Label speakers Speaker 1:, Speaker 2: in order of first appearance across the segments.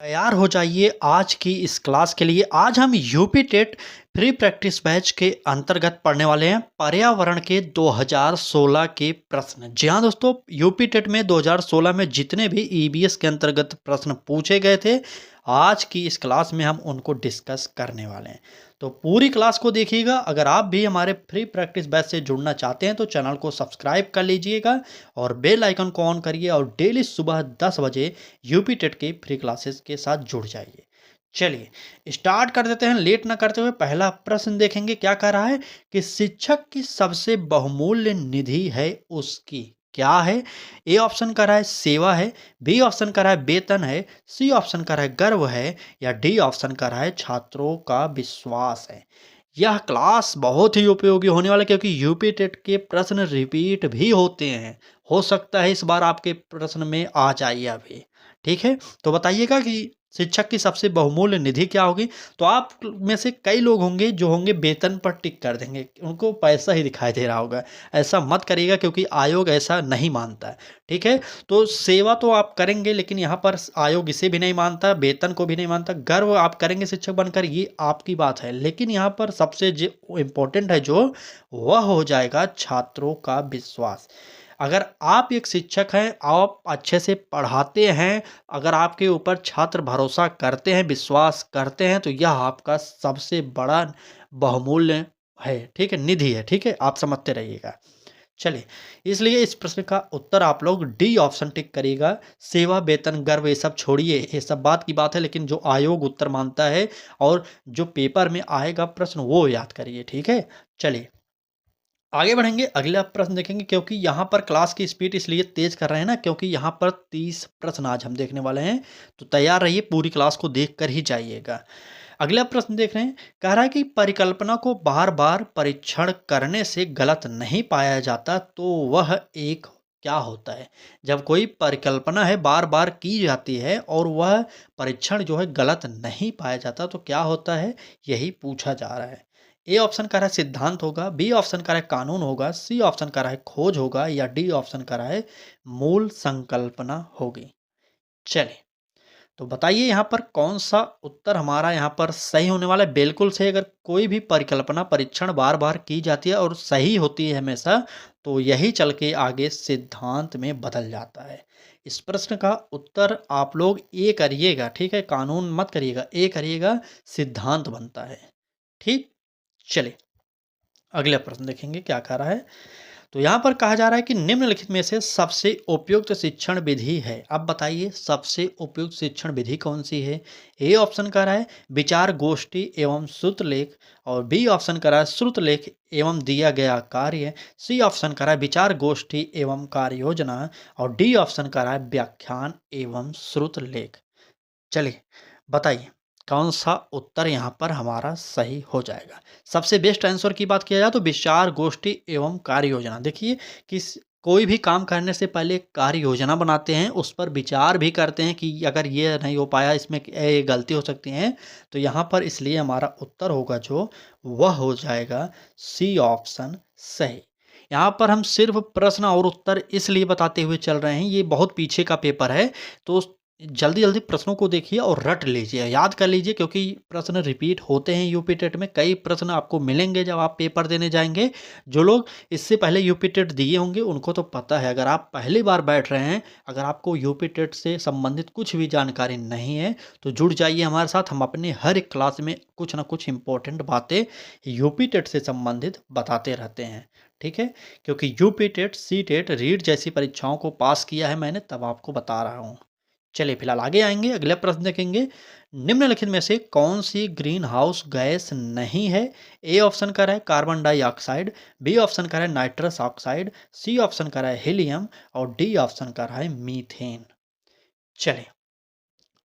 Speaker 1: तैयार हो जाइए आज की इस क्लास के लिए। आज हम UP TET free practice batch के अंतर्गत पढ़ने वाले हैं पर्यावरण के 2016 के प्रश्न। जी हाँ दोस्तों, यूपी टेट में 2016 में जितने भी ईबीएस के अंतर्गत प्रश्न पूछे गए थे, आज की इस क्लास में हम उनको डिस्कस करने वाले हैं। तो पूरी क्लास को देखिएगा। अगर आप भी हमारे फ्री प्रैक्टिस बैच से जुड़ना चाहते हैं तो चैनल को सब्सक्राइब कर लीजिएगा और बेल आइकन को ऑन करिए और डेली सुबह 10 बजे यूपी टेट की फ्री क्लासेस के साथ जुड़ जाइए। चलिए स्टार्ट कर देते हैं लेट ना करते हुए। पहला प्रश्न देखेंगे क्या कह रहा है कि शिक्षक की सबसे बहुमूल्य निधि है उसकी। क्या है? ए ऑप्शन कर रहा है सेवा है, बी ऑप्शन कर रहा है वेतन है, सी ऑप्शन कर रहा है गर्व है, या डी ऑप्शन कर रहा है छात्रों का विश्वास है। यह क्लास बहुत ही उपयोगी होने वाला है क्योंकि यूपी टेट के प्रश्न रिपीट भी होते हैं। हो सकता है इस बार आपके प्रश्न में आ जाइए अभी। ठीक है, तो बताइएगा कि शिक्षक की सबसे बहुमूल्य निधि क्या होगी। तो आप में से कई लोग होंगे जो होंगे वेतन पर टिक कर देंगे, उनको पैसा ही दिखाई दे रहा होगा। ऐसा मत करिएगा क्योंकि आयोग ऐसा नहीं मानता है। ठीक है, तो सेवा तो आप करेंगे लेकिन यहाँ पर आयोग इसे भी नहीं मानता, वेतन को भी नहीं मानता। गर्व आप करेंगे शिक्षक बनकर, ये आपकी बात है, लेकिन यहाँ पर सबसे जो इम्पोर्टेंट है जो वह हो जाएगा छात्रों का विश्वास। अगर आप एक शिक्षक हैं, आप अच्छे से पढ़ाते हैं, अगर आपके ऊपर छात्र भरोसा करते हैं, विश्वास करते हैं, तो यह आपका सबसे बड़ा बहुमूल्य है। ठीक है, निधि है। ठीक है, आप समझते रहिएगा। चलिए, इसलिए इस प्रश्न का उत्तर आप लोग डी ऑप्शन टिक करिएगा। सेवा, वेतन, गर्व ये सब छोड़िए, ये सब बात की बात है, लेकिन जो आयोग उत्तर मानता है और जो पेपर में आएगा प्रश्न वो याद करिए। ठीक है, चलिए आगे बढ़ेंगे। अगला प्रश्न देखेंगे क्योंकि यहाँ पर क्लास की स्पीड इसलिए तेज कर रहे हैं ना, क्योंकि यहाँ पर 30 प्रश्न आज हम देखने वाले हैं। तो तैयार रहिए, पूरी क्लास को देख कर ही जाइएगा। अगला प्रश्न देख रहे हैं, कह रहा है कि परिकल्पना को बार बार परीक्षण करने से गलत नहीं पाया जाता तो वह एक क्या होता है। जब कोई परिकल्पना है बार बार की जाती है और वह परीक्षण जो है गलत नहीं पाया जाता तो क्या होता है, यही पूछा जा रहा है। ए ऑप्शन का रहा है सिद्धांत होगा, बी ऑप्शन का रहा है कानून होगा, सी ऑप्शन का रहा है खोज होगा, या डी ऑप्शन का रहा है मूल संकल्पना होगी। चलिए, तो बताइए यहाँ पर कौन सा उत्तर हमारा यहाँ पर सही होने वाला है। बिल्कुल सही। अगर कोई भी परिकल्पना परीक्षण बार बार की जाती है और सही होती है हमेशा, तो यही चल के आगे सिद्धांत में बदल जाता है। इस प्रश्न का उत्तर आप लोग ए करिएगा। ठीक है, कानून मत करिएगा, ए करिएगा, सिद्धांत बनता है। ठीक, चलिए अगला प्रश्न देखेंगे क्या कह रहा है। तो यहाँ पर कहा जा रहा है कि निम्नलिखित में से सबसे उपयुक्त शिक्षण विधि है। अब बताइए सबसे उपयुक्त शिक्षण विधि कौन सी है। ए ऑप्शन कह रहा है विचार गोष्ठी एवं श्रुतलेख, और बी ऑप्शन कह रहा है श्रुतलेख एवं दिया गया कार्य, सी ऑप्शन कह रहा है विचार गोष्ठी एवं कार्य योजना, और डी ऑप्शन कह रहा है व्याख्यान एवं श्रुतलेख। चलिए बताइए कौन सा उत्तर यहाँ पर हमारा सही हो जाएगा। सबसे बेस्ट आंसर की बात किया जाए तो विचार गोष्ठी एवं कार्य योजना। देखिए कि कोई भी काम करने से पहले कार्य योजना बनाते हैं, उस पर विचार भी करते हैं कि अगर ये नहीं हो पाया, इसमें ये गलती हो सकती है। तो यहाँ पर इसलिए हमारा उत्तर होगा जो वह हो जाएगा सी ऑप्शन सही। यहाँ पर हम सिर्फ प्रश्न और उत्तर इसलिए बताते हुए चल रहे हैं, ये बहुत पीछे का पेपर है, तो जल्दी जल्दी प्रश्नों को देखिए और रट लीजिए, याद कर लीजिए, क्योंकि प्रश्न रिपीट होते हैं यूपी टेट में। कई प्रश्न आपको मिलेंगे जब आप पेपर देने जाएंगे। जो लोग इससे पहले यूपी टेट दिए होंगे उनको तो पता है। अगर आप पहली बार बैठ रहे हैं, अगर आपको यूपी टेट से संबंधित कुछ भी जानकारी नहीं है तो जुड़ जाइए हमारे साथ। हम अपने हर एक क्लास में कुछ ना कुछ इंपॉर्टेंट बातें यूपी टेट से संबंधित बताते रहते हैं। ठीक है, क्योंकि UP TET, C TET, REET जैसी परीक्षाओं को पास किया है मैंने, तब आपको बता रहा हूँ। चलिए फिलहाल आगे आएंगे, अगला प्रश्न देखेंगे। निम्नलिखित में से कौन सी ग्रीन हाउस गैस नहीं है। ए ऑप्शन का है कार्बन डाइऑक्साइड, बी ऑप्शन का है नाइट्रस ऑक्साइड, सी ऑप्शन का है हीलियम, और डी ऑप्शन का है मीथेन। चलिए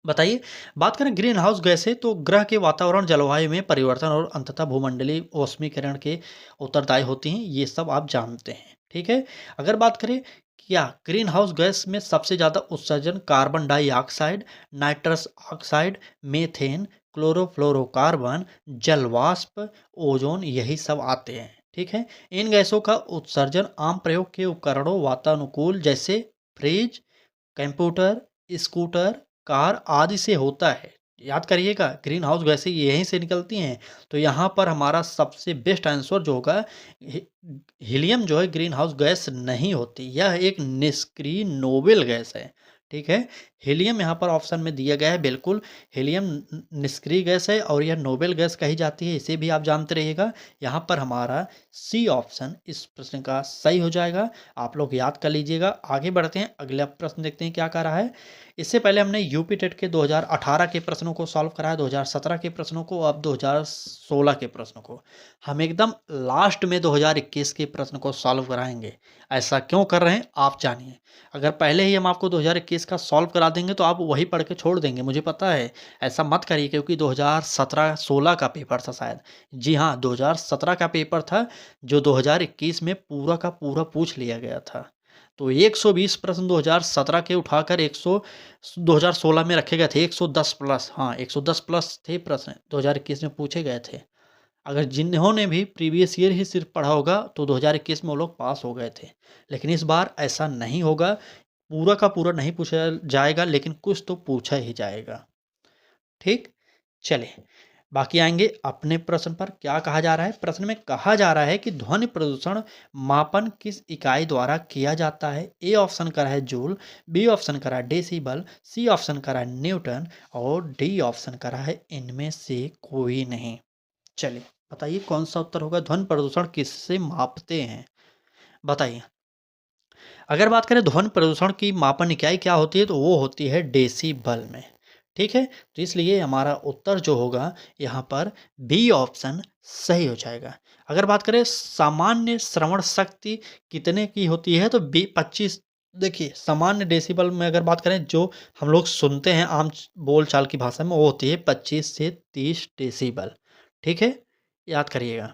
Speaker 1: बताइए, बात करें ग्रीन हाउस गैस से तो ग्रह के वातावरण, जलवायु में परिवर्तन और अंततः भूमंडलीय ऊष्मीकरण के उत्तरदायी होती हैं, ये सब आप जानते हैं। ठीक है, अगर बात करें क्या ग्रीन हाउस गैस में सबसे ज़्यादा उत्सर्जन carbon dioxide, nitrous oxide, methane, chlorofluorocarbon, जलवाष्प, ओजोन, यही सब आते हैं। ठीक है, इन गैसों का उत्सर्जन आम प्रयोग के उपकरणों वातानुकूल जैसे फ्रिज, कंप्यूटर, स्कूटर, कार आदि से होता है। याद करिएगा, ग्रीन हाउस गैसें यहीं से निकलती हैं। तो यहाँ पर हमारा सबसे बेस्ट आंसर जो होगा, हि हीलियम जो है ग्रीन हाउस गैस नहीं होती, यह एक निष्क्रिय नोबेल गैस है। ठीक है? हीलियम यहाँ पर ऑप्शन में दिया गया है, बिल्कुल हीलियम निष्क्रिय गैस है और यह नोबेल गैस कही जाती है, इसे भी आप जानते रहिएगा। यहाँ पर हमारा सी ऑप्शन इस प्रश्न का सही हो जाएगा। आप लोग याद कर लीजिएगा। आगे बढ़ते हैं, अगला प्रश्न देखते हैं क्या कह रहा है। इससे पहले हमने यूपी टेट के 2018 के प्रश्नों को सॉल्व कराया, 2017 के प्रश्नों को, अब 2016 के प्रश्नों को। हम एकदम लास्ट में 2021 के प्रश्न को सॉल्व कराएंगे। ऐसा क्यों कर रहे हैं आप जानिए। अगर पहले ही हम आपको 2021 का सॉल्व करा देंगे तो आप वही पढ़ के छोड़ देंगे, मुझे पता है। ऐसा मत करिए, क्योंकि 2017-16 का पेपर था शायद। जी हाँ, 2017 का पेपर था जो 2021 में पूरा का पूरा पूछ लिया गया था। तो 120 प्रश्न 2017 के उठाकर 2016 में रखे गए थे। 110 प्लस, हाँ 110 प्लस थे प्रश्न 2021 में पूछे गए थे। अगर जिन्होंने भी प्रीवियस ईयर ही सिर्फ पढ़ा होगा तो 2021 में वो लोग पास हो गए थे। लेकिन इस बार ऐसा नहीं होगा, पूरा का पूरा नहीं पूछा जाएगा, लेकिन कुछ तो पूछा ही जाएगा। ठीक, चलिए बाकी आएंगे अपने प्रश्न पर। क्या कहा जा रहा है प्रश्न में? कहा जा रहा है कि ध्वनि प्रदूषण मापन किस इकाई द्वारा किया जाता है। ए ऑप्शन का है जूल, बी ऑप्शन का है डेसिबल, सी ऑप्शन का है न्यूटन और डी ऑप्शन का है इनमें से कोई नहीं। चलिए बताइए कौन सा उत्तर होगा। ध्वनि प्रदूषण किससे मापते हैं, बताइए। अगर बात करें ध्वनि प्रदूषण की मापन इकाई क्या होती है, तो वो होती है डेसिबल में। ठीक है, तो इसलिए हमारा उत्तर जो होगा यहाँ पर बी ऑप्शन सही हो जाएगा। अगर बात करें सामान्य श्रवण शक्ति कितने की होती है, तो बी 25। देखिए सामान्य डेसिबल में अगर बात करें, जो हम लोग सुनते हैं आम बोल चाल की भाषा में, वो होती है 25 से 30 डेसिबल। ठीक है, याद करिएगा।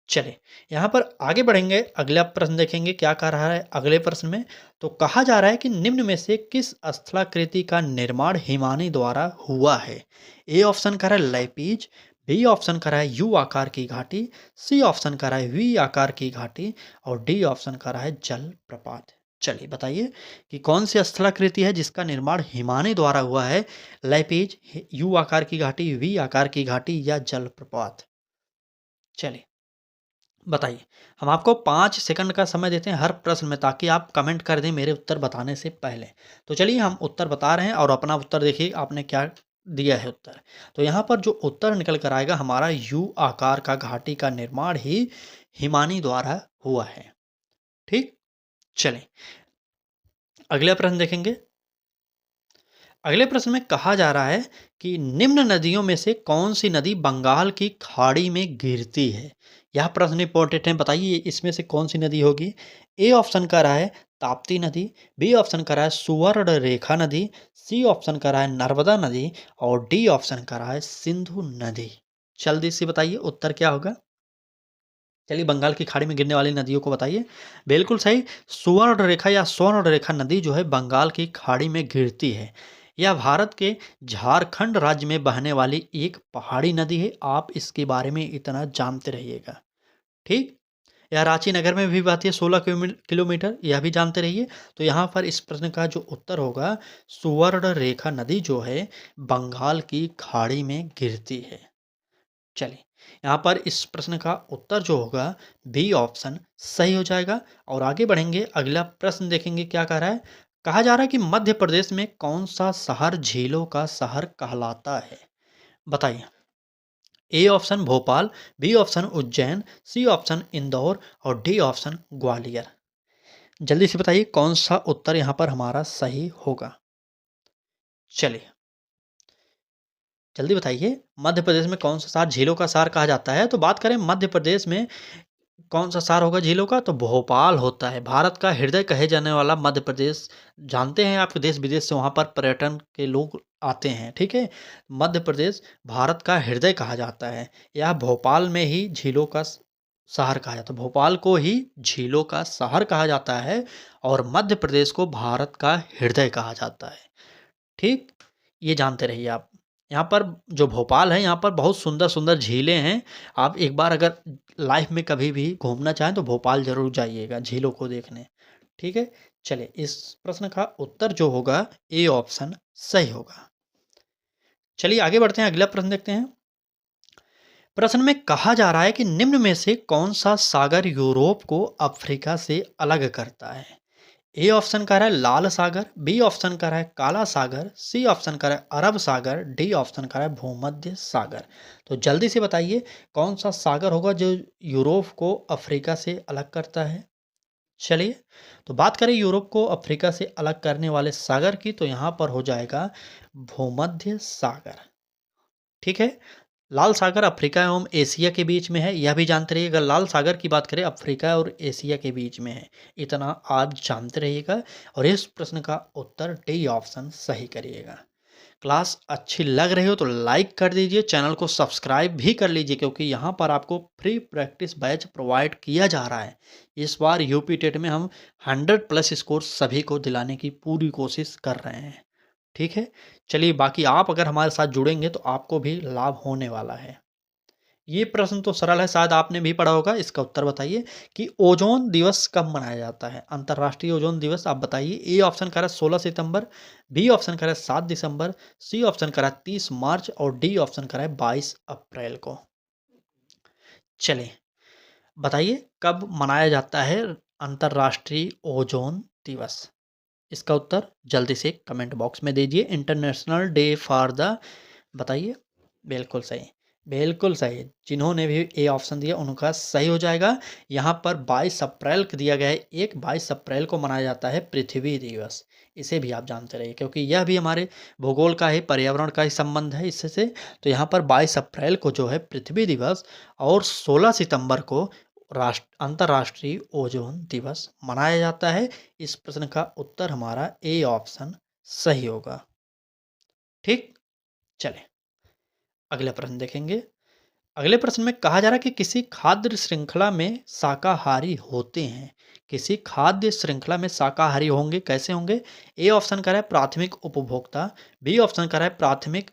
Speaker 1: चलिए यहाँ पर आगे बढ़ेंगे, अगला प्रश्न देखेंगे क्या कह रहा है अगले प्रश्न में। तो कहा जा रहा है कि निम्न में से किस स्थलाकृति का निर्माण हिमानी द्वारा हुआ है। ए ऑप्शन कह रहा है लैपीज, बी ऑप्शन कह रहा है यू आकार की घाटी, सी ऑप्शन कह रहा है वी आकार की घाटी और डी ऑप्शन कह रहा है जल प्रपात। चलिए बताइए कि कौन सी स्थलाकृति है जिसका निर्माण हिमानी द्वारा हुआ है। लैपीज, यू आकार की घाटी, वी आकार की घाटी या जल प्रपात। चलिए बताइए। हम आपको 5 सेकंड का समय देते हैं हर प्रश्न में, ताकि आप कमेंट कर दें मेरे उत्तर बताने से पहले। तो चलिए हम उत्तर बता रहे हैं और अपना उत्तर देखिए आपने क्या दिया है उत्तर। तो यहाँ पर जो उत्तर निकल कर आएगा हमारा, यू आकार का घाटी का निर्माण ही हिमानी द्वारा हुआ है। ठीक, चलिए अगला प्रश्न देखेंगे। अगले प्रश्न में कहा जा रहा है कि निम्न नदियों में से कौन सी नदी बंगाल की खाड़ी में गिरती है। यह प्रश्न इंपॉर्टेंट है, बताइए इसमें से कौन सी नदी होगी। ए ऑप्शन का रहा है ताप्ती नदी, बी ऑप्शन का रहा है सुवर्ण रेखा नदी, सी ऑप्शन का रहा है नर्मदा नदी और डी ऑप्शन का रहा है सिंधु नदी। जल्दी से बताइए उत्तर क्या होगा। चलिए बंगाल की खाड़ी में गिरने वाली नदियों को बताइए। बिल्कुल सही, सुवर्ण रेखा या स्वर्ण रेखा नदी जो है बंगाल की खाड़ी में गिरती है। यह भारत के झारखंड राज्य में बहने वाली एक पहाड़ी नदी है। आप इसके बारे में इतना जानते रहिएगा। ठीक, यह रांची नगर में भी बहती है 16 किलोमीटर, यह भी जानते रहिए। तो यहाँ पर इस प्रश्न का जो उत्तर होगा, सुवर्ण रेखा नदी जो है बंगाल की खाड़ी में गिरती है। चलिए यहाँ पर इस प्रश्न का उत्तर जो होगा बी ऑप्शन सही हो जाएगा। और आगे बढ़ेंगे, अगला प्रश्न देखेंगे क्या कह रहा है। कहा जा रहा है कि मध्य प्रदेश में कौन सा शहर झीलों का शहर कहलाता है, बताइए। A option Bhopal, B option Ujjain, C option Indore और डी ऑप्शन ग्वालियर। जल्दी से बताइए कौन सा उत्तर यहाँ पर हमारा सही होगा। चलिए जल्दी बताइए, मध्य प्रदेश में कौन सा शहर झीलों का शहर कहा जाता है। तो बात करें मध्य प्रदेश में कौन सा शहर होगा झीलों का, तो भोपाल होता है। भारत का हृदय कहे जाने वाला मध्य प्रदेश, जानते हैं आप देश विदेश से वहाँ पर पर्यटन के लोग आते हैं। ठीक है, मध्य प्रदेश भारत का हृदय कहा जाता है। यह भोपाल में ही झीलों का शहर कहा जाता है, भोपाल को ही झीलों का शहर कहा जाता है और मध्य प्रदेश को भारत का हृदय कहा जाता है। ठीक, ये जानते रहिए आप। यहाँ पर जो भोपाल है, यहाँ पर बहुत सुंदर सुंदर झीलें हैं। आप एक बार अगर लाइफ में कभी भी घूमना चाहें तो भोपाल ज़रूर जाइएगा झीलों को देखने। ठीक है, चलिए इस प्रश्न का उत्तर जो होगा ए ऑप्शन सही होगा। चलिए आगे बढ़ते हैं, अगला प्रश्न देखते हैं। प्रश्न में कहा जा रहा है कि निम्न में से कौन सा सागर यूरोप को अफ्रीका से अलग करता है। ए ऑप्शन कह रहा है लाल सागर, बी ऑप्शन कह रहा है काला सागर, सी ऑप्शन कह रहा है अरब सागर, डी ऑप्शन कह रहा है भूमध्य सागर। तो जल्दी से बताइए कौन सा सागर होगा जो यूरोप को अफ्रीका से अलग करता है। चलिए, तो बात करें यूरोप को अफ्रीका से अलग करने वाले सागर की, तो यहाँ पर हो जाएगा भूमध्य सागर। ठीक है, लाल सागर अफ्रीका एवं एशिया के बीच में है, यह भी जानते रहिएगा। लाल सागर की बात करें अफ्रीका और एशिया के बीच में है, इतना आप जानते रहिएगा। और इस प्रश्न का उत्तर डी ऑप्शन सही करिएगा। क्लास अच्छी लग रही हो तो लाइक कर दीजिए, चैनल को सब्सक्राइब भी कर लीजिए, क्योंकि यहाँ पर आपको फ्री प्रैक्टिस बैच प्रोवाइड किया जा रहा है। इस बार यूपी टेट में हम 100+ स्कोर सभी को दिलाने की पूरी कोशिश कर रहे हैं। ठीक है, चलिए बाकी आप अगर हमारे साथ जुड़ेंगे तो आपको भी लाभ होने वाला है। ये प्रश्न तो सरल है, शायद आपने भी पढ़ा होगा। इसका उत्तर बताइए कि ओजोन दिवस कब मनाया जाता है, अंतर्राष्ट्रीय ओजोन दिवस आप बताइए। ए ऑप्शन कह रहा है 16 सितंबर, बी ऑप्शन कह रहा है 7 दिसंबर, सी ऑप्शन कह रहा है 30 मार्च और डी ऑप्शन कह रहा है 22 अप्रैल को। चलिए बताइए कब मनाया जाता है अंतर्राष्ट्रीय ओजोन दिवस। इसका उत्तर जल्दी से कमेंट बॉक्स में दीजिए। इंटरनेशनल डे फॉर द, बताइए। बिल्कुल सही, बिल्कुल सही। जिन्होंने भी ए ऑप्शन दिया उनका सही हो जाएगा। यहाँ पर 22 अप्रैल को दिया गया है। 22 अप्रैल को मनाया जाता है पृथ्वी दिवस। इसे भी आप जानते रहिए, क्योंकि यह भी हमारे भूगोल का ही, पर्यावरण का ही संबंध है इससे। तो यहाँ पर 22 अप्रैल को जो है पृथ्वी दिवस और 16 सितंबर को अंतर्राष्ट्रीय ओजोन दिवस मनाया जाता है। इस प्रश्न का उत्तर हमारा ए ऑप्शन सही होगा। ठीक, चले अगले प्रश्न देखेंगे। अगले प्रश्न में कहा जा रहा है कि किसी खाद्य श्रृंखला में शाकाहारी होते हैं। किसी खाद्य श्रृंखला में शाकाहारी होंगे, कैसे होंगे। ए ऑप्शन कह रहा है प्राथमिक उपभोक्ता, बी ऑप्शन कह रहा है प्राथमिक,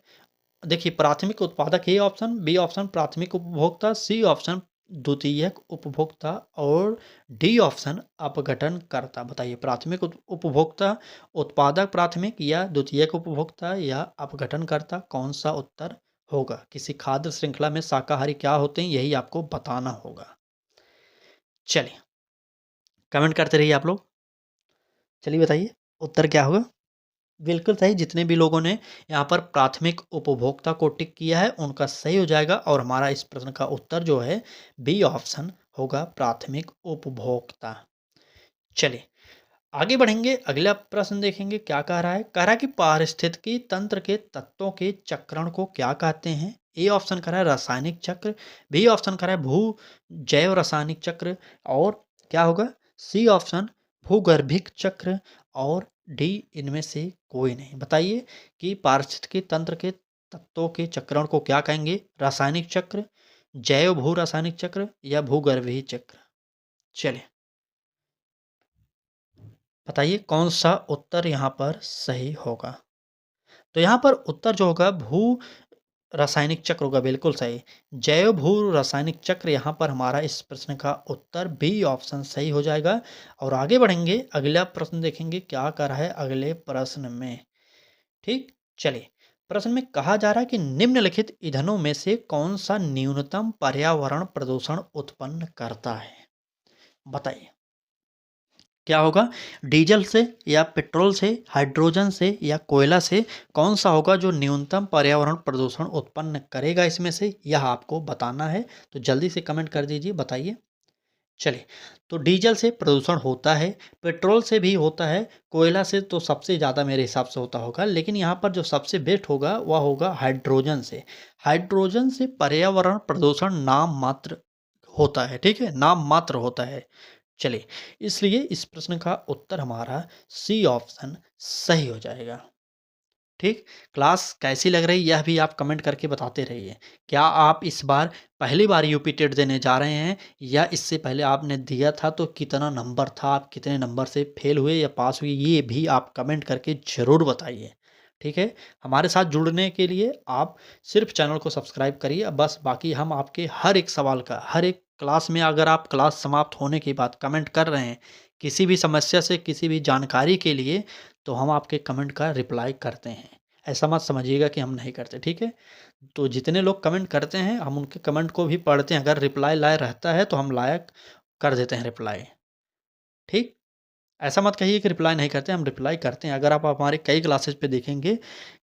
Speaker 1: देखिए प्राथमिक उत्पादक ए ऑप्शन, बी ऑप्शन प्राथमिक उपभोक्ता, सी ऑप्शन द्वितीयक उपभोक्ता और डी ऑप्शन अपघटनकर्ता। बताइए प्राथमिक उपभोक्ता, उत्पादक प्राथमिक या द्वितीयक उपभोक्ता या अपघटनकर्ता, कौन सा उत्तर होगा। किसी खाद्य श्रृंखला में शाकाहारी क्या होते हैं, यही आपको बताना होगा। चलिए कमेंट करते रहिए आप लोग। चलिए बताइए उत्तर क्या होगा। बिल्कुल सही, जितने भी लोगों ने यहाँ पर प्राथमिक उपभोक्ता को टिक किया है उनका सही हो जाएगा। और हमारा इस प्रश्न का उत्तर जो है बी ऑप्शन होगा, प्राथमिक उपभोक्ता। चलिए आगे बढ़ेंगे, अगला प्रश्न देखेंगे क्या कह रहा है। कह रहा है कि पारिस्थितिकी तंत्र के तत्वों के चक्रण को क्या कहते हैं। ए ऑप्शन कह रहा है रासायनिक चक्र, बी ऑप्शन कह रहा है भू जैव रासायनिक चक्र और क्या होगा सी ऑप्शन भूगर्भिक चक्र और डी इनमें से कोई नहीं। बताइए कि पारिस्थितिकी तंत्र के तत्वों के चक्रण को क्या कहेंगे, रासायनिक चक्र, जैव भू रासायनिक चक्र या भूगर्भीय चक्र। चलिए बताइए कौन सा उत्तर यहाँ पर सही होगा। तो यहाँ पर उत्तर जो होगा भू रासायनिक चक्र होगा, बिल्कुल सही। जैव भू रासायनिक चक्र यहाँ पर हमारा इस प्रश्न का उत्तर बी ऑप्शन सही हो जाएगा। और आगे बढ़ेंगे, अगला प्रश्न देखेंगे क्या कर रहा है अगले प्रश्न में। ठीक, चलिए प्रश्न में कहा जा रहा है कि निम्नलिखित ईंधनों में से कौन सा न्यूनतम पर्यावरण प्रदूषण उत्पन्न करता है। बताइए क्या होगा, डीजल से या पेट्रोल से, हाइड्रोजन से या कोयला से, कौन सा होगा जो न्यूनतम पर्यावरण प्रदूषण उत्पन्न करेगा इसमें से, यह आपको बताना है। तो जल्दी से कमेंट कर दीजिए, बताइए। चलिए तो डीजल से प्रदूषण होता है, पेट्रोल से भी होता है, कोयला से तो सबसे ज़्यादा मेरे हिसाब से होता होगा, लेकिन यहाँ पर जो सबसे बेस्ट होगा वह होगा हाइड्रोजन से। हाइड्रोजन से पर्यावरण प्रदूषण नाम मात्र होता है, ठीक है, नाम मात्र होता है। चलिए इसलिए इस प्रश्न का उत्तर हमारा सी ऑप्शन सही हो जाएगा। ठीक, क्लास कैसी लग रही यह भी आप कमेंट करके बताते रहिए। क्या आप इस बार पहली बार यूपी टेट देने जा रहे हैं या इससे पहले आपने दिया था, तो कितना नंबर था, आप कितने नंबर से फेल हुए या पास हुए, ये भी आप कमेंट करके ज़रूर बताइए। ठीक है, हमारे साथ जुड़ने के लिए आप सिर्फ चैनल को सब्सक्राइब करिए बस। बाकी हम आपके हर एक सवाल का, हर एक क्लास में अगर आप क्लास समाप्त होने के बाद कमेंट कर रहे हैं किसी भी समस्या से, किसी भी जानकारी के लिए, तो हम आपके कमेंट का रिप्लाई करते हैं। ऐसा मत समझिएगा कि हम नहीं करते, ठीक है। तो जितने लोग कमेंट करते हैं हम उनके कमेंट को भी पढ़ते हैं, अगर रिप्लाई लाए रहता है तो हम लायक कर देते हैं रिप्लाई, ठीक। ऐसा मत कहिए कि रिप्लाई नहीं करते, हम रिप्लाई करते हैं। अगर आप हमारे कई क्लासेस पे देखेंगे,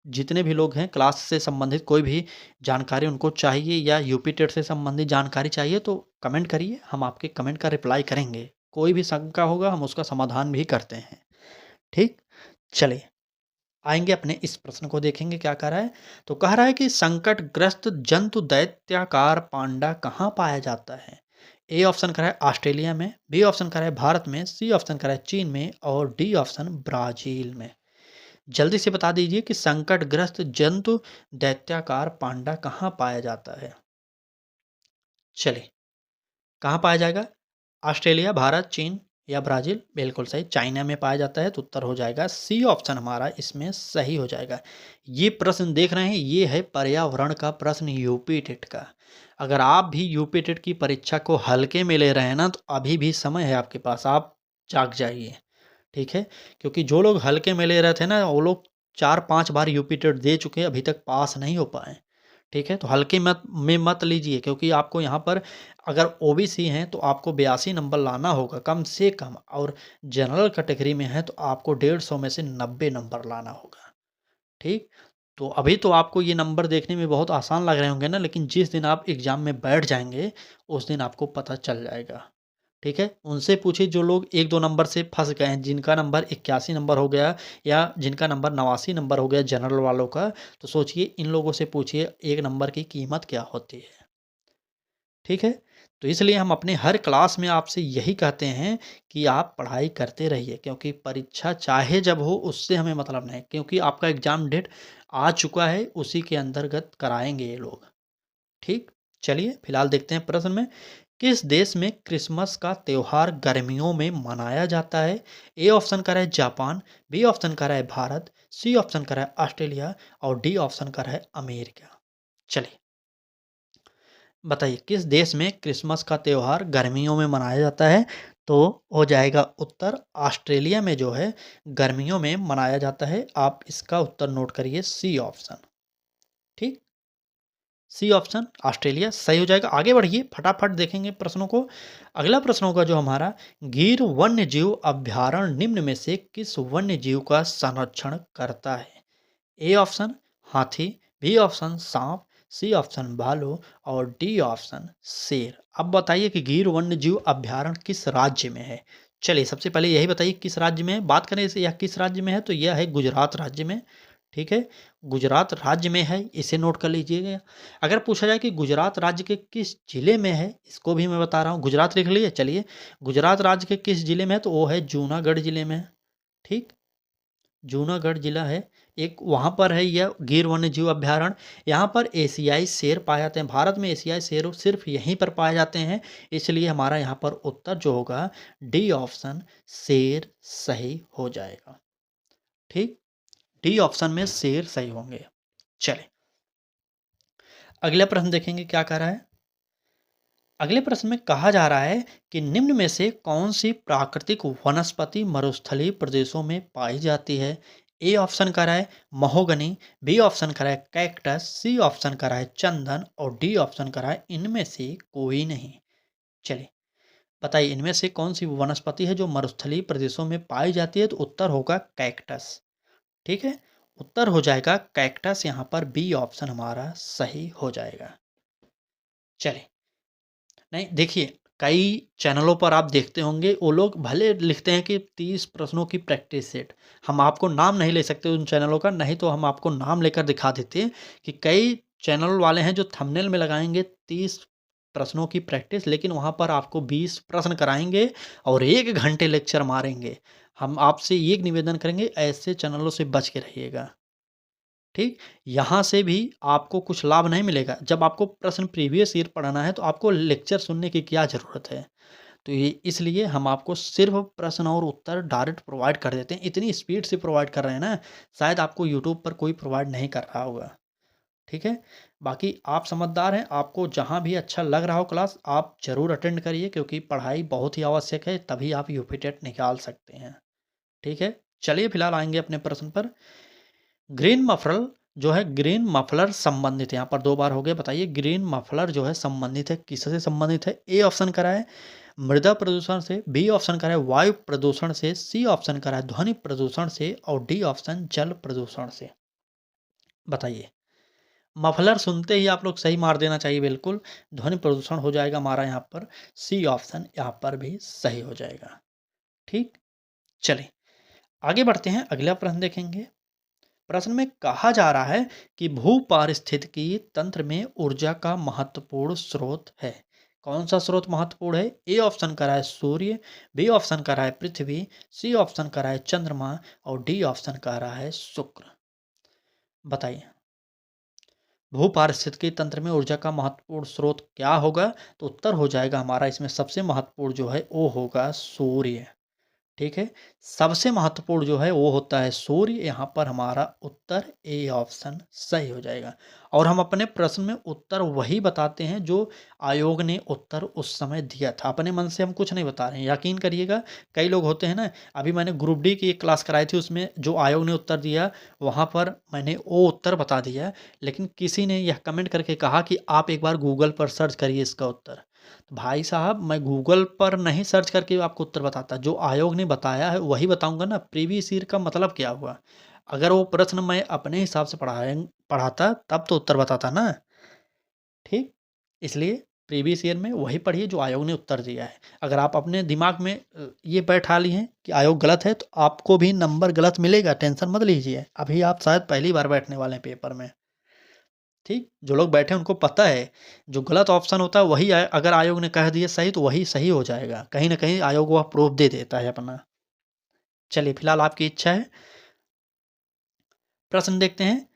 Speaker 1: जितने भी लोग हैं क्लास से संबंधित कोई भी जानकारी उनको चाहिए या यूपी टेट से संबंधित जानकारी चाहिए तो कमेंट करिए, हम आपके कमेंट का रिप्लाई करेंगे। कोई भी शंका होगा हम उसका समाधान भी करते हैं, ठीक। चलिए आएँगे अपने इस प्रश्न को देखेंगे क्या कह रहा है। तो कह रहा है कि संकटग्रस्त जंतु दैत्याकार पांडा कहाँ पाया जाता है? ए ऑप्शन कह रहा है ऑस्ट्रेलिया में, बी ऑप्शन कह रहा है भारत में, सी ऑप्शन कह रहा है चीन में और डी ऑप्शन ब्राज़ील में। जल्दी से बता दीजिए कि संकटग्रस्त जंतु दैत्याकार पांडा कहाँ पाया जाता है? चलिए, कहाँ पाया जाएगा? ऑस्ट्रेलिया, भारत, चीन या ब्राज़ील? बिल्कुल सही, चाइना में पाया जाता है, तो उत्तर हो जाएगा सी ऑप्शन हमारा इसमें सही हो जाएगा। ये प्रश्न देख रहे हैं, ये है पर्यावरण का प्रश्न यूपी टेट का। अगर आप भी यूपी टेट की परीक्षा को हल्के में ले रहे हैं ना, तो अभी भी समय है आपके पास, आप जाग जाइए, ठीक है? क्योंकि जो लोग हल्के में ले रहे थे ना, वो लोग 4-5 बार यूपी टेट दे चुके हैं, अभी तक पास नहीं हो पाए। ठीक है? तो हल्के मत लीजिए, क्योंकि आपको यहाँ पर अगर ओबीसी हैं तो आपको 82 नंबर लाना होगा कम से कम, और जनरल कैटेगरी में है तो आपको 150 में से 90 नंबर लाना होगा, ठीक? तो अभी तो आपको ये नंबर देखने में बहुत आसान लग रहे होंगे ना, लेकिन जिस दिन आप एग्ज़ाम में बैठ जाएँगे, उस दिन आपको पता चल जाएगा, ठीक है? उनसे पूछिए जो लोग 1-2 नंबर से फँस गए हैं, जिनका नंबर 81 नंबर हो गया या जिनका नंबर 89 नंबर हो गया जनरल वालों का, तो सोचिए इन लोगों से पूछिए 1 नंबर की कीमत क्या होती है, ठीक है? तो इसलिए हम अपने हर क्लास में आपसे यही कहते हैं कि आप पढ़ाई करते रहिए, क्योंकि परीक्षा चाहे जब हो उससे हमें मतलब नहीं, क्योंकि आपका एग्ज़ाम डेट आ चुका है, उसी के अंतर्गत कराएँगे ये लोग, ठीक? चलिए फिलहाल देखते हैं प्रश्न में, किस देश में क्रिसमस का त्योहार गर्मियों में मनाया जाता है? ए ऑप्शन कर रहा है जापान, बी ऑप्शन कर रहा है भारत, सी ऑप्शन कर रहा है ऑस्ट्रेलिया और डी ऑप्शन कर रहा है अमेरिका। चलिए बताइए किस देश में क्रिसमस का त्योहार गर्मियों में मनाया जाता है? तो हो जाएगा उत्तर ऑस्ट्रेलिया में जो है गर्मियों में मनाया जाता है। आप इसका उत्तर नोट करिए सी ऑप्शन, ठीक? सी ऑप्शन ऑस्ट्रेलिया सही हो जाएगा। आगे बढ़िए फटाफट देखेंगे प्रश्नों को। अगला प्रश्न होगा जो हमारा, गिर वन्य जीव अभ्यारण्य निम्न में से किस वन्य जीव का संरक्षण करता है? ए ऑप्शन हाथी, बी ऑप्शन सांप, सी ऑप्शन भालू और डी ऑप्शन शेर। अब बताइए कि गिर वन्य जीव अभ्यारण्य किस राज्य में है? चलिए सबसे पहले यही बताइए किस राज्य में है। बात करें इसे, यह किस राज्य में है, तो यह है गुजरात राज्य में, ठीक है। गुजरात राज्य में है, इसे नोट कर लीजिएगा। अगर पूछा जाए कि गुजरात राज्य के किस जिले में है, इसको भी मैं बता रहा हूँ। गुजरात लिख लिए, चलिए गुजरात राज्य के किस जिले में है, तो वो है जूनागढ़ जिले में, ठीक। जूनागढ़ जिला है एक, वहाँ पर है यह गिर वन्य जीव अभ्यारण्य। यहाँ पर एशियाई शेर पाए जाते हैं। भारत में एशियाई शेर सिर्फ यहीं पर पाए जाते हैं, इसलिए हमारा यहाँ पर उत्तर जो होगा डी ऑप्शन शेर सही हो जाएगा, ठीक। डी ऑप्शन में शेर सही होंगे। चलें अगला प्रश्न देखेंगे क्या कह रहा है। अगले प्रश्न में कहा जा रहा है कि निम्न में से कौन सी प्राकृतिक वनस्पति मरुस्थलीय प्रदेशों में पाई जाती है? ए ऑप्शन करा है महोगनी, बी ऑप्शन करा है कैक्टस, सी ऑप्शन करा है चंदन और डी ऑप्शन करा है इनमें से कोई नहीं। चलिए बताइए इनमें से कौन सी वनस्पति है जो मरुस्थलीय प्रदेशों में पाई जाती है? तो उत्तर होगा कैक्टस, ठीक है। उत्तर हो जाएगा कैक्टस, यहाँ पर बी ऑप्शन हमारा सही हो जाएगा। चलिए नहीं देखिए, कई चैनलों पर आप देखते होंगे वो लोग भले लिखते हैं कि 30 प्रश्नों की प्रैक्टिस सेट। हम आपको नाम नहीं ले सकते उन चैनलों का, नहीं तो हम आपको नाम लेकर दिखा देते हैं कि कई चैनल वाले हैं जो थंबनेल में लगाएँगे 30 प्रश्नों की प्रैक्टिस, लेकिन वहाँ पर आपको 20 प्रश्न कराएँगे और 1 घंटे लेक्चर मारेंगे। हम आपसे एक निवेदन करेंगे, ऐसे चैनलों से बच के रहिएगा। ठीक? यहाँ से भी आपको कुछ लाभ नहीं मिलेगा। जब आपको प्रश्न प्रीवियस ईयर पढ़ना है तो आपको लेक्चर सुनने की क्या ज़रूरत है? तो ये इसलिए हम आपको सिर्फ़ प्रश्न और उत्तर डायरेक्ट प्रोवाइड कर देते हैं। इतनी स्पीड से प्रोवाइड कर रहे हैं ना, शायद आपको यूट्यूब पर कोई प्रोवाइड नहीं कर रहा होगा। ठीक है? बाकी आप समझदार हैं, आपको जहाँ भी अच्छा लग रहा हो क्लास, आप ज़रूर अटेंड करिए, क्योंकि पढ़ाई बहुत ही आवश्यक है, तभी आप यूपी टेट निकाल सकते हैं। ठीक है? चलिए फिलहाल आएँगे अपने प्रश्न पर। ग्रीन मफलर जो है, ग्रीन मफलर संबंधित है, यहाँ पर 2 बार हो गया। बताइए ग्रीन मफलर जो है संबंधित है, किससे संबंधित है? ए ऑप्शन करा है मृदा प्रदूषण से, बी ऑप्शन करा है वायु प्रदूषण से, सी ऑप्शन करा है ध्वनि प्रदूषण से और डी ऑप्शन जल प्रदूषण से। बताइए। मफलर सुनते ही आप लोग सही मार देना चाहिए बिल्कुल। ध्वनि प्रदूषण हो जाएगा हमारा यहाँ पर, सी ऑप्शन यहाँ पर भी सही हो जाएगा। ठीक, चलिए आगे बढ़ते हैं, अगला प्रश्न देखेंगे। प्रश्न में कहा जा रहा है कि भू पारिस्थितिकी तंत्र में ऊर्जा का महत्वपूर्ण स्रोत है। कौन सा स्रोत महत्वपूर्ण है? ए ऑप्शन करा है सूर्य, बी ऑप्शन करा है पृथ्वी, सी ऑप्शन करा है चंद्रमा और डी ऑप्शन करा है शुक्र। बताइए भू पारिस्थितिकी तंत्र में ऊर्जा का महत्वपूर्ण स्रोत क्या होगा? तो उत्तर हो जाएगा हमारा इसमें सबसे महत्वपूर्ण जो है वो होगा सूर्य। ठीक है, सबसे महत्वपूर्ण जो है वो होता है सूर्य। यहाँ पर हमारा उत्तर ए ऑप्शन सही हो जाएगा। और हम अपने प्रश्न में उत्तर वही बताते हैं जो आयोग ने उत्तर उस समय दिया था, अपने मन से हम कुछ नहीं बता रहे हैं। यकीन करिएगा, कई लोग होते हैं ना, अभी मैंने ग्रुप डी की एक क्लास कराई थी, उसमें जो आयोग ने उत्तर दिया वहाँ पर मैंने वो उत्तर बता दिया, लेकिन किसी ने यह कमेंट करके कहा कि आप एक बार गूगल पर सर्च करिए इसका उत्तर। तो भाई साहब, मैं गूगल पर नहीं सर्च करके आपको उत्तर बताता, जो आयोग ने बताया है वही बताऊंगा ना। प्रीवियस ईयर का मतलब क्या हुआ? अगर वो प्रश्न मैं अपने हिसाब से पढ़ाता तब तो उत्तर बताता ना। ठीक, इसलिए प्रीवियस ईयर में वही पढ़िए जो आयोग ने उत्तर दिया है। अगर आप अपने दिमाग में ये बैठा लिए हैं कि आयोग गलत है तो आपको भी नंबर गलत मिलेगा, टेंशन मत लीजिए। अभी आप शायद पहली बार बैठने वाले हैं पेपर में। ठीक, जो लोग बैठे हैं उनको पता है जो गलत ऑप्शन होता है वही अगर आयोग ने कह दिया सही तो वही सही हो जाएगा। कहीं ना कहीं आयोग वह प्रूफ दे देता है अपना। चलिए फिलहाल आपकी इच्छा है। प्रश्न देखते हैं।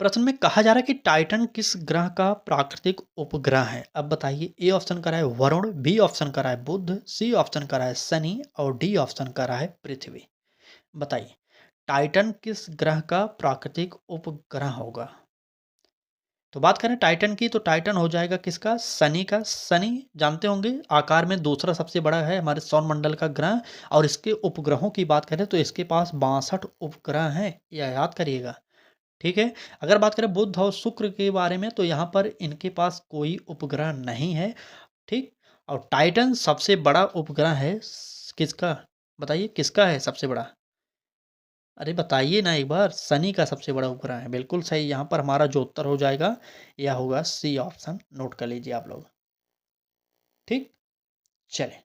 Speaker 1: प्रश्न में कहा जा रहा है कि टाइटन किस ग्रह का प्राकृतिक उपग्रह है? अब बताइए। ए ऑप्शन करा है वरुण, बी ऑप्शन करा है बुध, सी ऑप्शन करा है शनि और डी ऑप्शन करा है पृथ्वी। बताइए टाइटन किस ग्रह का प्राकृतिक उपग्रह होगा? तो बात करें टाइटन की, तो टाइटन हो जाएगा किसका? शनि का। शनि जानते होंगे आकार में दूसरा सबसे बड़ा है हमारे सौरमंडल का ग्रह। और इसके उपग्रहों की बात करें तो इसके पास 62 उपग्रह हैं, यह याद करिएगा। ठीक है, अगर बात करें बुध और शुक्र के बारे में तो यहाँ पर इनके पास कोई उपग्रह नहीं है। ठीक, और टाइटन सबसे बड़ा उपग्रह है किसका? बताइए किसका है सबसे बड़ा? अरे बताइए ना एक बार। शनि का सबसे बड़ा उपग्रह है, बिल्कुल सही। यहाँ पर हमारा जो उत्तर हो जाएगा यह होगा सी ऑप्शन, नोट कर लीजिए आप लोग। ठीक, चले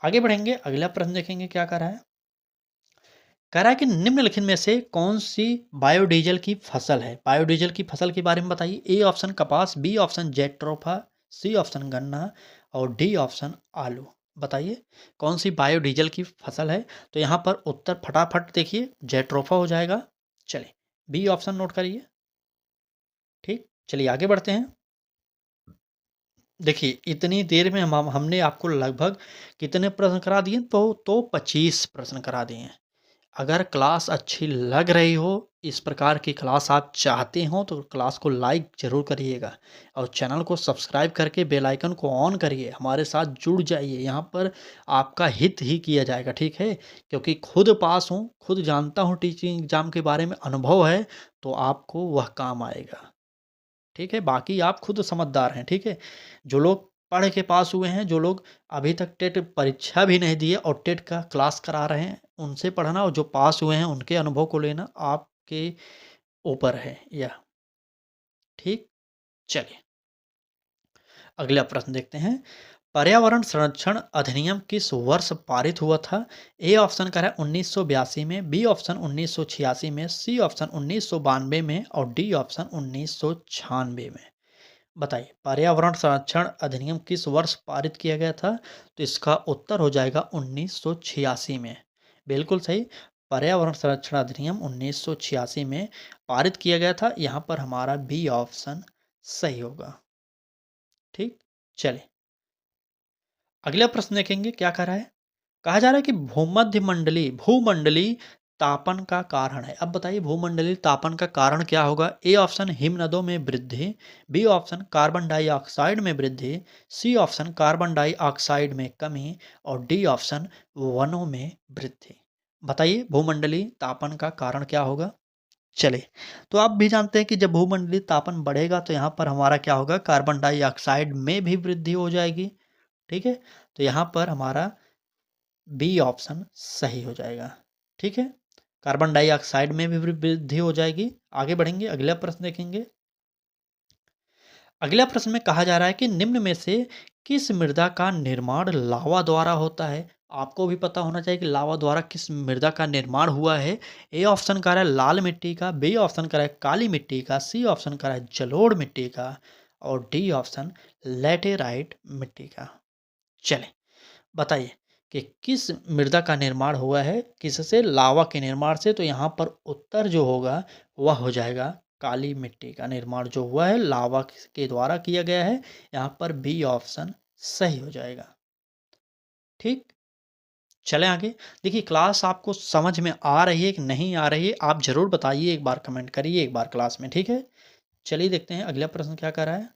Speaker 1: आगे बढ़ेंगे, अगला प्रश्न देखेंगे क्या कर रहा है। कह रहा है कि निम्नलिखित में से कौन सी बायोडीजल की फसल है? बायोडीजल की फसल के बारे में बताइए। ए ऑप्शन कपास, B option jatropha, C option गन्ना और डी ऑप्शन आलू। बताइए कौन सी बायोडीजल की फसल है? तो यहाँ पर उत्तर फटाफट देखिए, जेट्रोफा हो जाएगा। चलिए बी ऑप्शन नोट करिए। ठीक, चलिए आगे बढ़ते हैं। देखिए इतनी देर में हमने आपको लगभग कितने प्रश्न करा दिए? तो 25 प्रश्न करा दिए हैं। अगर क्लास अच्छी लग रही हो, इस प्रकार की क्लास आप चाहते हो तो क्लास को लाइक ज़रूर करिएगा और चैनल को सब्सक्राइब करके बेल आइकन को ऑन करिए। हमारे साथ जुड़ जाइए, यहाँ पर आपका हित ही किया जाएगा। ठीक है, क्योंकि खुद पास हूँ, खुद जानता हूँ टीचिंग एग्ज़ाम के बारे में, अनुभव है, तो आपको वह काम आएगा। ठीक है, बाकी आप खुद समझदार हैं। ठीक है, जो लोग पढ़ के पास हुए हैं, जो लोग अभी तक टेट परीक्षा भी नहीं दिए और टेट का क्लास करा रहे हैं, उनसे पढ़ना, और जो पास हुए हैं उनके अनुभव को लेना आपके ऊपर है यह। ठीक, चलिए अगला प्रश्न देखते हैं। पर्यावरण संरक्षण अधिनियम किस वर्ष पारित हुआ था? ए ऑप्शन का है 1982 में, बी ऑप्शन 1986 में, सी ऑप्शन 1992 में और डी ऑप्शन 1996 में। बताइए पर्यावरण संरक्षण अधिनियम किस वर्ष पारित किया गया था? तो इसका उत्तर हो जाएगा 1986 में। बिल्कुल सही, पर्यावरण संरक्षण अधिनियम 1986 में पारित किया गया था। यहाँ पर हमारा बी ऑप्शन सही होगा। ठीक, चलिए अगला प्रश्न देखेंगे क्या कह रहा है। कहा जा रहा है कि भूमंडलीय तापन का कारण है। अब बताइए भूमंडलीय तापन का कारण क्या होगा? ए ऑप्शन हिमनदों में वृद्धि, बी ऑप्शन कार्बन डाइऑक्साइड में वृद्धि, सी ऑप्शन कार्बन डाइऑक्साइड में कमी और डी ऑप्शन वनों में वृद्धि। बताइए भूमंडलीय तापन का कारण क्या होगा? चलिए, तो आप भी जानते हैं कि जब भूमंडलीय तापन बढ़ेगा तो यहाँ पर हमारा क्या होगा, कार्बन डाइऑक्साइड में भी वृद्धि हो जाएगी। ठीक है, तो यहाँ पर हमारा बी ऑप्शन सही हो जाएगा। ठीक है, कार्बन डाइऑक्साइड में भी वृद्धि हो जाएगी। आगे बढ़ेंगे, अगला प्रश्न देखेंगे। अगला प्रश्न में कहा जा रहा है कि निम्न में से किस मृदा का निर्माण लावा द्वारा होता है। आपको भी पता होना चाहिए कि लावा द्वारा किस मृदा का निर्माण हुआ है। ए ऑप्शन कह रहा है लाल मिट्टी का, बी ऑप्शन कह रहा है काली मिट्टी का, सी ऑप्शन कह रहा है जलोढ़ मिट्टी का और डी ऑप्शन लैटेराइट मिट्टी का। चलें, बताइए कि किस मृदा का निर्माण हुआ है, किससे, लावा के निर्माण से। तो यहाँ पर उत्तर जो होगा वह हो जाएगा काली मिट्टी का निर्माण जो हुआ है लावा के द्वारा किया गया है। यहाँ पर बी ऑप्शन सही हो जाएगा। ठीक, चलें आगे। देखिए, क्लास आपको समझ में आ रही है कि नहीं आ रही है, आप ज़रूर बताइए, एक बार कमेंट करिए एक बार क्लास में। ठीक है, चलिए देखते हैं अगला प्रश्न क्या कर रहा है।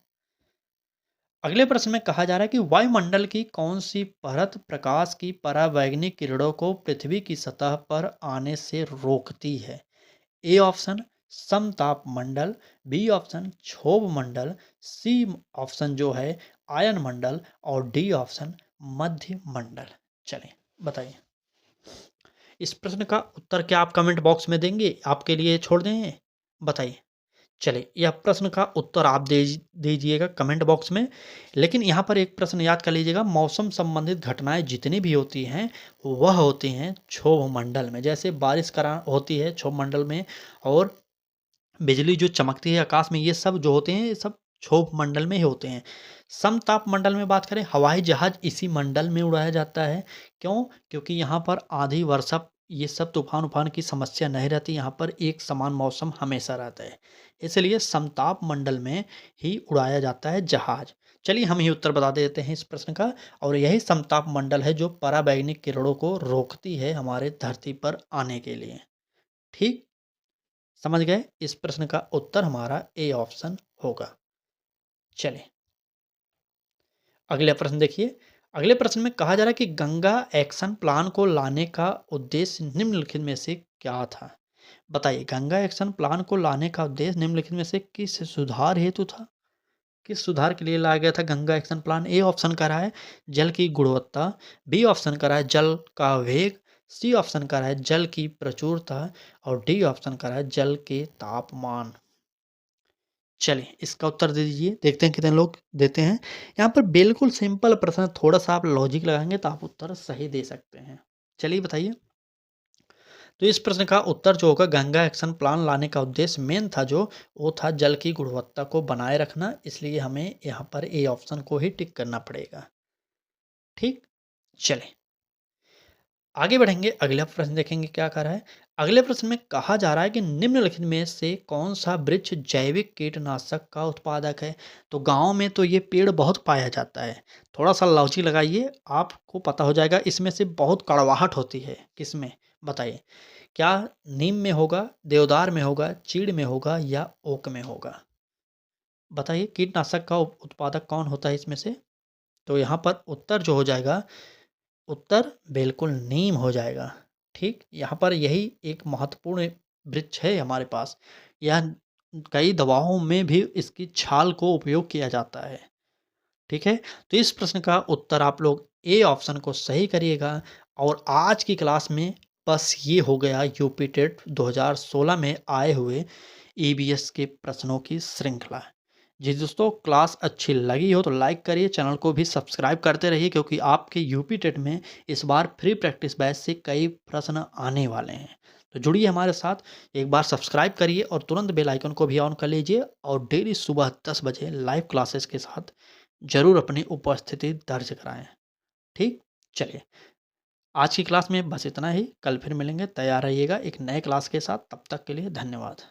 Speaker 1: अगले प्रश्न में कहा जा रहा है कि वायुमंडल की कौन सी परत प्रकाश की परावैंगनिक किरणों को पृथ्वी की सतह पर आने से रोकती है। ए ऑप्शन समताप मंडल, बी ऑप्शन क्षोभ मंडल, सी ऑप्शन जो है आयन मंडल और डी ऑप्शन मध्य मंडल। चलें, बताइए इस प्रश्न का उत्तर क्या आप कमेंट बॉक्स में देंगे, आपके लिए छोड़ दें, बताइए। चलिए, यह प्रश्न का उत्तर आप दे दीजिएगा कमेंट बॉक्स में। लेकिन यहाँ पर एक प्रश्न याद कर लीजिएगा, मौसम संबंधित घटनाएं जितनी भी होती हैं वह होती हैं क्षोभ मंडल में। जैसे बारिश करा होती है क्षोभ मंडल में, और बिजली जो चमकती है आकाश में, ये सब जो होते हैं ये सब क्षोभ मंडल में ही होते हैं। समताप मंडल में बात करें, हवाई जहाज इसी मंडल में उड़ाया जाता है। क्यों? क्योंकि यहाँ पर आंधी वर्षा ये सब तूफान उफान की समस्या नहीं रहती, यहाँ पर एक समान मौसम हमेशा रहता है, इसलिए समताप मंडल में ही उड़ाया जाता है जहाज। चलिए, हम ही उत्तर बता देते हैं इस प्रश्न का, और यही समताप मंडल है जो पराबैंगनिक किरणों को रोकती है हमारे धरती पर आने के लिए। ठीक, समझ गए? इस प्रश्न का उत्तर हमारा ए ऑप्शन होगा। चलिए, अगले प्रश्न देखिए। अगले प्रश्न में कहा जा रहा है कि गंगा एक्शन प्लान को लाने का उद्देश्य निम्नलिखित में से क्या था। बताइए, गंगा एक्शन प्लान को लाने का उद्देश्य निम्नलिखित में से किस सुधार हेतु था? किस सुधार के लिए लाया गया था Ganga action plan? A option कह रहा है जल की गुणवत्ता, बी ऑप्शन कह रहा है जल का वेग, सी ऑप्शन कह रहा है जल की प्रचुरता और डी ऑप्शन कह रहा है जल के तापमान। चलिए, इसका उत्तर दे दीजिए, देखते हैं कितने लोग देते हैं। यहाँ पर बिल्कुल सिंपल प्रश्न, थोड़ा सा आप लॉजिक लगाएंगे तो आप उत्तर सही दे सकते हैं। चलिए बताइए। तो इस प्रश्न का उत्तर जो होगा, गंगा एक्शन प्लान लाने का उद्देश्य मेन था जो, वो था जल की गुणवत्ता को बनाए रखना, इसलिए हमें यहाँ पर ए ऑप्शन को ही टिक करना पड़ेगा। ठीक, चलें आगे बढ़ेंगे, अगला प्रश्न देखेंगे क्या कह रहा है। अगले प्रश्न में कहा जा रहा है कि निम्नलिखित में से कौन सा वृक्ष जैविक कीटनाशक का उत्पादक है। तो गांव में तो ये पेड़ बहुत पाया जाता है, थोड़ा सा लॉजिक लगाइए, आपको पता हो जाएगा। इसमें से बहुत कड़वाहट होती है, किसमें, बताइए। क्या नीम में होगा, देवदार में होगा, चीड़ में होगा या ओक में होगा? बताइए, कीटनाशक का उत्पादक कौन होता है इसमें से। तो यहाँ पर उत्तर जो हो जाएगा, उत्तर बिल्कुल नीम हो जाएगा। ठीक, यहाँ पर यही एक महत्वपूर्ण वृक्ष है हमारे पास। यह कई दवाओं में भी इसकी छाल को उपयोग किया जाता है। ठीक है, तो इस प्रश्न का उत्तर आप लोग ए ऑप्शन को सही करिएगा। और आज की क्लास में बस ये हो गया यूपी टेट 2016 में आए हुए ईबीएस के प्रश्नों की श्रृंखला। जी दोस्तों, क्लास अच्छी लगी हो तो लाइक करिए, चैनल को भी सब्सक्राइब करते रहिए, क्योंकि आपके यूपी टेट में इस बार फ्री प्रैक्टिस बैच से कई प्रश्न आने वाले हैं। तो जुड़िए हमारे साथ, एक बार सब्सक्राइब करिए और तुरंत बेल आइकन को भी ऑन कर लीजिए, और डेली सुबह 10 बजे लाइव क्लासेस के साथ ज़रूर अपनी उपस्थिति दर्ज कराएं। ठीक, चलिए आज की क्लास में बस इतना ही, कल फिर मिलेंगे, तैयार रहिएगा एक नए क्लास के साथ। तब तक के लिए धन्यवाद।